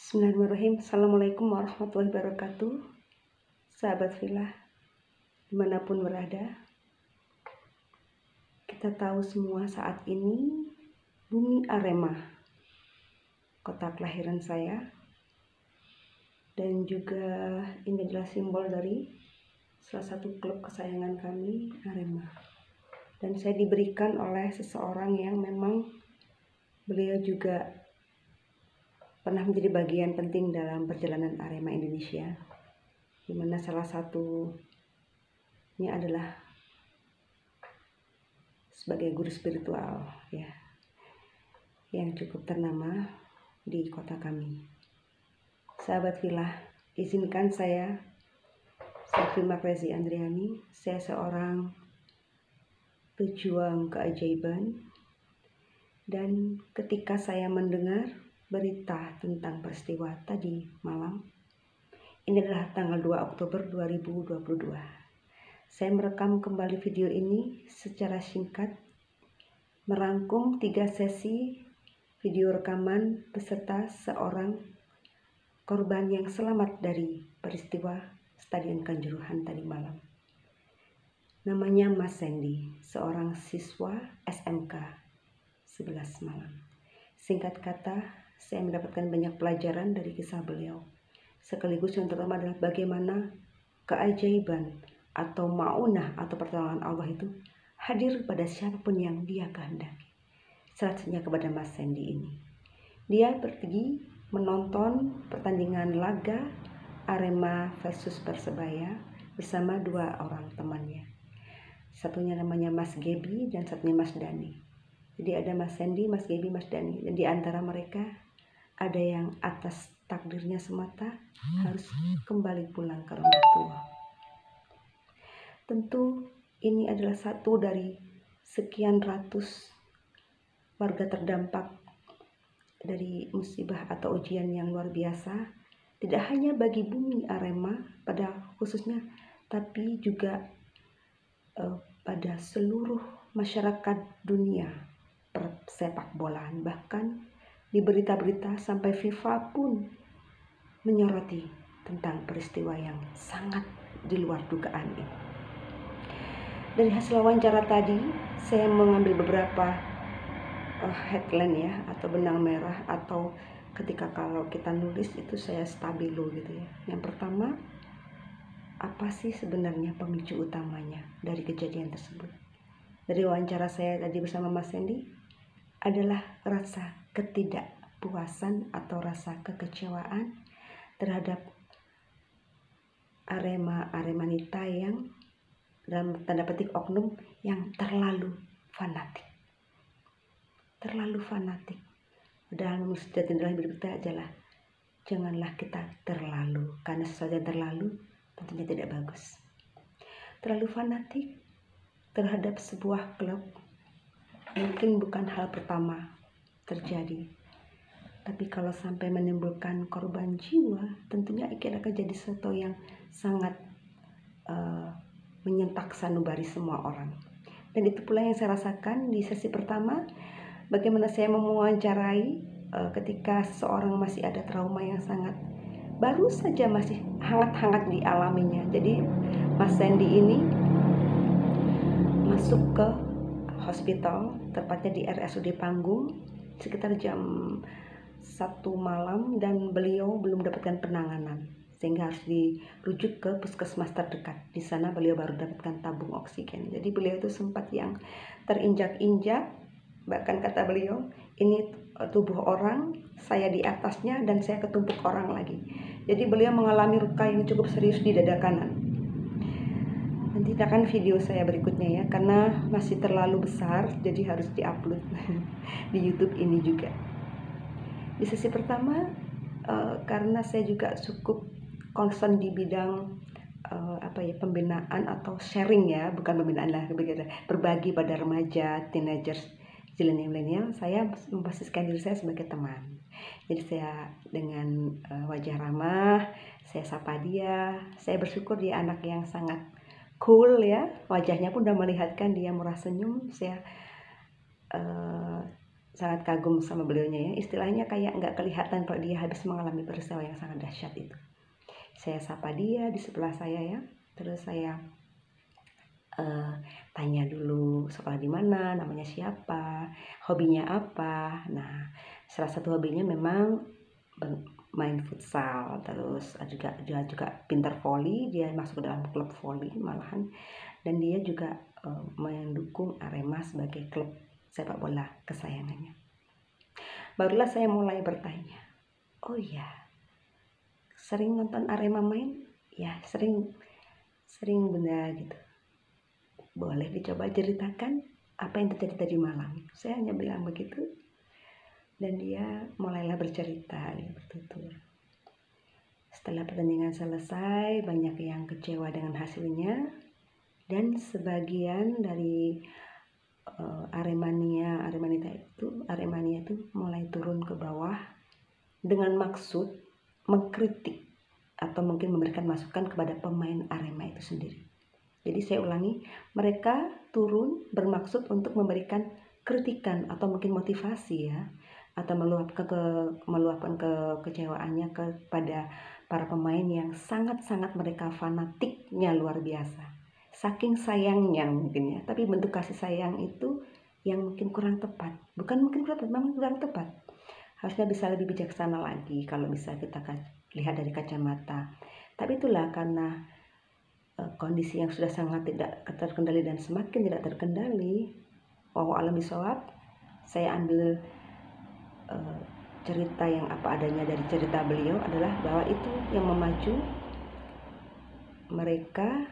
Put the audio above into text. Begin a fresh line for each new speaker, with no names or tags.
Bismillahirrahmanirrahim. Assalamualaikum warahmatullahi wabarakatuh. Sahabat Villa, dimanapun berada, kita tahu semua saat ini bumi Arema, kota kelahiran saya, dan juga ini adalah simbol dari salah satu klub kesayangan kami, Arema. Dan saya diberikan oleh seseorang yang memang beliau juga pernah menjadi bagian penting dalam perjalanan Arema Indonesia, di mana salah satunya adalah sebagai guru spiritual ya, yang cukup ternama di kota kami. Sahabat Villa, izinkan saya Selvi Makrezi Andriani, saya seorang pejuang keajaiban, dan ketika saya mendengar berita tentang peristiwa tadi malam, ini adalah tanggal 2 Oktober 2022. Saya merekam kembali video ini secara singkat, merangkum 3 sesi video rekaman beserta seorang korban yang selamat dari peristiwa Stadion Kanjuruhan tadi malam. Namanya Mas Sandy, seorang siswa SMK 11 malam. Singkat kata, saya mendapatkan banyak pelajaran dari kisah beliau. Sekaligus yang terutama adalah bagaimana keajaiban atau ma'unah atau pertolongan Allah itu hadir pada siapapun yang dia kehendaki. Salah satunya kepada Mas Sandy ini. Dia pergi menonton pertandingan laga Arema versus Persebaya bersama 2 orang temannya. Satunya namanya Mas Gebi dan satunya Mas Dani. Jadi ada Mas Sandy, Mas Gebi, Mas Dani. Dan di antara mereka ada yang atas takdirnya semata harus kembali pulang ke rumah tua. Tentu ini adalah satu dari sekian ratus warga terdampak dari musibah atau ujian yang luar biasa. Tidak hanya bagi bumi Arema pada khususnya, tapi juga pada seluruh masyarakat dunia persepak bolaan. Bahkan di berita-berita sampai FIFA pun menyoroti tentang peristiwa yang sangat di luar dugaan ini. Dari hasil wawancara tadi, saya mengambil beberapa headline ya, atau benang merah, atau ketika kalau kita nulis itu saya stabilo gitu ya. Yang pertama, apa sih sebenarnya pemicu utamanya dari kejadian tersebut? Dari wawancara saya tadi bersama Mas Sandy adalah rasa ketidakpuasan atau rasa kekecewaan terhadap Aremanita yang dalam tanda petik oknum yang terlalu fanatik. Terlalu fanatik. Padahal sejati dalam hidup kita adalah janganlah kita terlalu, karena sesuatu yang terlalu tentunya tidak bagus. Terlalu fanatik terhadap sebuah klub mungkin bukan hal pertama terjadi, tapi kalau sampai menimbulkan korban jiwa, tentunya akan jadi sesuatu yang sangat menyentak sanubari semua orang. Dan itu pula yang saya rasakan di sesi pertama, bagaimana saya mewawancarai ketika seseorang masih ada trauma yang sangat baru saja masih hangat-hangat dialaminya. Jadi Mas Sandy ini masuk ke hospital, tepatnya di RSUD Panggung, sekitar jam 1 malam, dan beliau belum dapatkan penanganan sehingga harus dirujuk ke puskesmas terdekat. Di sana beliau baru dapatkan tabung oksigen. Jadi beliau itu sempat yang terinjak-injak, bahkan kata beliau, ini tubuh orang, saya di atasnya dan saya ketumpuk orang lagi. Jadi beliau mengalami luka yang cukup serius di dada kanan. Nanti akan video saya berikutnya ya, karena masih terlalu besar jadi harus diupload di YouTube ini juga. Di sesi pertama karena saya juga cukup concern di bidang pembinaan atau sharing ya, bukan pembinaan lah, berbagi pada remaja, teenagers, milenial, saya memposisikan diri saya sebagai teman. Jadi saya dengan wajah ramah, saya sapa dia, saya bersyukur dia anak yang sangat cool ya, wajahnya pun udah melihatkan dia murah senyum. Saya sangat kagum sama beliaunya ya. Istilahnya kayak nggak kelihatan kalau dia habis mengalami peristiwa yang sangat dahsyat itu. Saya sapa dia di sebelah saya ya. Terus saya tanya dulu sekolah di mana, namanya siapa, hobinya apa. Nah, salah satu hobinya memang main futsal, terus juga pintar voli, dia masuk ke dalam klub voli malahan, dan dia juga mendukung Arema sebagai klub sepak bola kesayangannya. Barulah saya mulai bertanya, oh iya, sering nonton Arema main? Ya, sering benar gitu. Boleh dicoba ceritakan apa yang terjadi tadi malam? Saya hanya bilang begitu, dan dia mulailah bercerita, dia bertutur. Setelah pertandingan selesai, banyak yang kecewa dengan hasilnya, dan sebagian dari Aremania itu mulai turun ke bawah dengan maksud mengkritik atau mungkin memberikan masukan kepada pemain Arema itu sendiri. Jadi saya ulangi, mereka turun bermaksud untuk memberikan kritikan atau mungkin motivasi ya, atau meluapkan kekecewaannya kepada para pemain yang sangat-sanat mereka fanatiknya luar biasa. Saking sayangnya mungkin ya, tapi bentuk kasih sayang itu yang mungkin kurang tepat. Bukan mungkin kurang tepat, memang kurang tepat. Harusnya bisa lebih bijaksana lagi kalau bisa kita lihat dari kacamata. Tapi itulah karena kondisi yang sudah sangat tidak terkendali dan semakin tidak terkendali. Wallahu a'lam bishawab. Saya ambil cerita yang apa adanya dari cerita beliau adalah bahwa itu yang memacu mereka